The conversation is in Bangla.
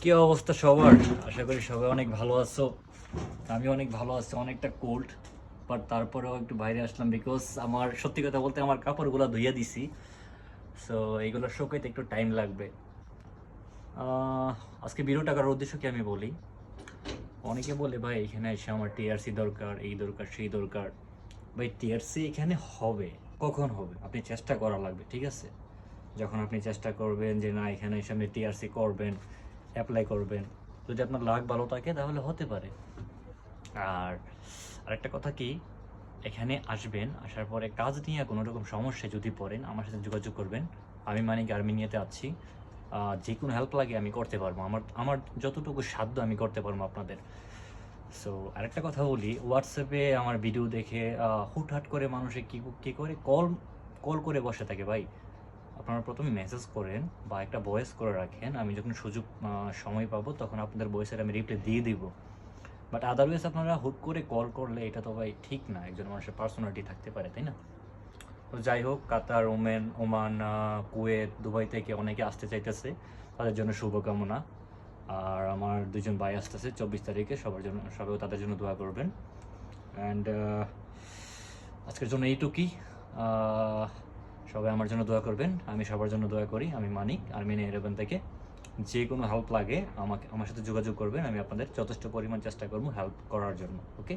কি অবস্থা সবার? আশা করি সবাই অনেক ভালো আছো। আমি অনেক ভালো আছি, অনেকটা কোল্ড, বাট তারপরেও একটু বাইরে আসলাম বিকজ আমার সত্যি কথা বলতে আমার কাপড়গুলো ধুইয়া দিছি। সো এইগুলো শুকাইতে একটু টাইম লাগবে। আহ, আজকে ভিডিওটা করার উদ্দেশ্য কি আমি বলি। অনেকে বলে ভাই এখানে এসে আমার টিআরসি দরকার, এই দরকার, সেই দরকার। ভাই টিআরসি এখানে হবে, কখন হবে আপনি চেষ্টা করা লাগবে, ঠিক আছে? যখন আপনি চেষ্টা করবেন যে না এখানে এসে আপনি টিআরসি করবেন, অ্যাপ্লাই করবেন, যদি আপনার লাক ভালো থাকে তাহলে হতে পারে। আর আরেকটা কথা কি, এখানে আসবেন, আসার পরে কাজ নিয়ে কোনো রকম সমস্যায় যদি পড়েন আমার সাথে যোগাযোগ করবেন। আমি মানিক আর্মেনিয়াতে আছি। যে কোনো হেল্প লাগে আমি করতে পারবো, আমার আমার যতটুকু সাধ্য আমি করতে পারবো আপনাদের। সো আরেকটা কথা বলি, হোয়াটসঅ্যাপে আমার ভিডিও দেখে হুটহাট করে মানুষে কী করে কল কল করে বসে থাকে ভাই। আপনারা প্রথমে মেসেজ করেন বা একটা ভয়েস করে রাখেন, আমি যখন সুযোগ সময় পাবো তখন আপনাদের ভয়েসের আমি রিপ্লাই দিয়ে দিব। বাট আদারওয়াইজ আপনারা হুট করে কল করলে এটা তো ভাই ঠিক না, একজন মানুষের পার্সোনালিটি থাকতে পারে, তাই না? তো যাই হোক, কাতার, ওমান, কুয়েত, দুবাই থেকে অনেকে আসতে চাইতেছে, তাদের জন্য শুভকামনা। আর আমার দুজন ভাই আসতেছে 24 তারিখে, সবাই তাদের জন্য দোয়া করবেন। অ্যান্ড আজকের জন্য এইটুকুই। আহ, সবাই আমার জন্য দোয়া করবেন, আমি সবার জন্য দোয়া করি। আমি মানিক আর্মেনিয়া 11 থেকে। যে কোনো হেল্প লাগে আমার সাথে যোগাযোগ করবেন, আমি আপনাদের যথেষ্ট পরিমাণ চেষ্টা করবো হেল্প করার জন্য। ওকে।